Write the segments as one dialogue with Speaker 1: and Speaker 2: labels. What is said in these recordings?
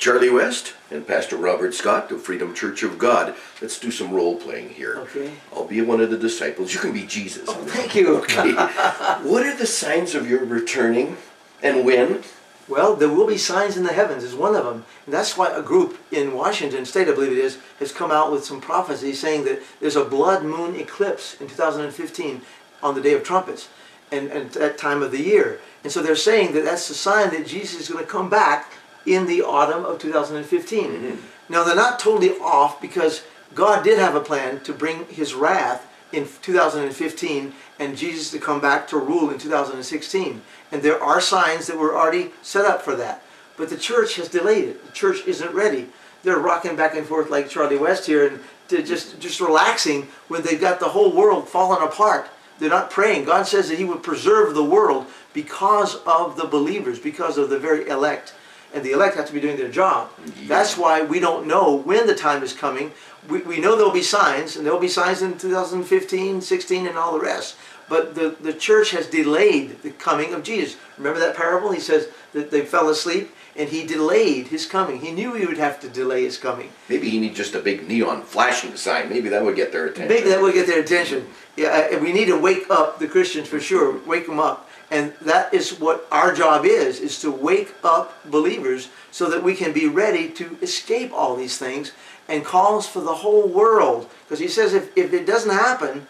Speaker 1: Charlie West and Pastor Robert Scott of Freedom Church of God. Let's do some role-playing here.
Speaker 2: Okay.
Speaker 1: I'll be one of the disciples. You can be Jesus.
Speaker 2: Oh, thank you.
Speaker 1: Okay. What are the signs of your returning and when?
Speaker 2: Well, there will be signs in the heavens is one of them. And that's why a group in Washington State, I believe it is, has come out with some prophecy saying that there's a blood moon eclipse in 2015 on the Day of Trumpets and at that time of the year. And so they're saying that that's a sign that Jesus is going to come back in the autumn of 2015.
Speaker 1: Mm-hmm.
Speaker 2: Now, they're not totally off because God did have a plan to bring His wrath in 2015 and Jesus to come back to rule in 2016. And there are signs that were already set up for that. But the church has delayed it. The church isn't ready. They're rocking back and forth like Charlie West here and just relaxing when they've got the whole world falling apart. They're not praying. God says that He would preserve the world because of the believers, because of the very elect. And the elect have to be doing their job. Yeah. That's why we don't know when the time is coming. We know there will be signs, and there will be signs in 2015, 16, and all the rest. But the church has delayed the coming of Jesus. Remember that parable? He says that they fell asleep, and He delayed His coming. He knew He would have to delay His coming.
Speaker 1: Maybe He needs just a big neon flashing sign. Maybe that would get their attention.
Speaker 2: Maybe that would get their attention. Yeah, we need to wake up the Christians for sure. Wake them up. And that is what our job is to wake up believers so that we can be ready to escape all these things and calls for the whole world. Because He says if it doesn't happen,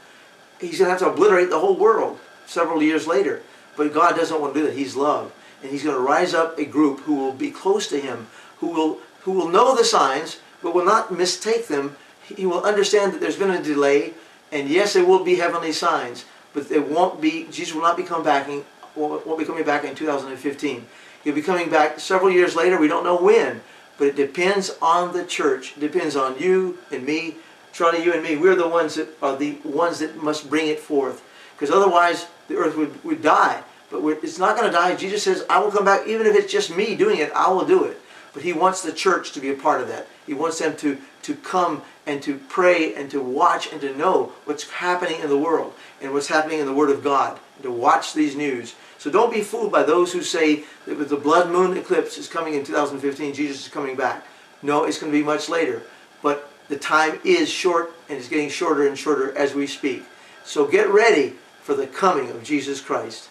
Speaker 2: He's going to have to obliterate the whole world several years later. But God doesn't want to do that. He's love. And He's going to rise up a group who will be close to Him, who will know the signs, but will not mistake them. He will understand that there's been a delay, and yes, there will be heavenly signs, but there won't be, Jesus will not be coming back in 2015. He'll be coming back several years later. We don't know when, but it depends on the church. It depends on you and me. Charlie, you and me, we're the ones that must bring it forth. Because otherwise, the earth would die. But it's not going to die. Jesus says, I will come back, even if it's just me doing it, I will do it. But He wants the church to be a part of that. He wants them to come and to pray and to watch and to know what's happening in the world and what's happening in the Word of God, and to watch these news. So don't be fooled by those who say that with the blood moon eclipse is coming in 2015, Jesus is coming back. No, it's going to be much later. But the time is short, and it's getting shorter and shorter as we speak. So get ready for the coming of Jesus Christ.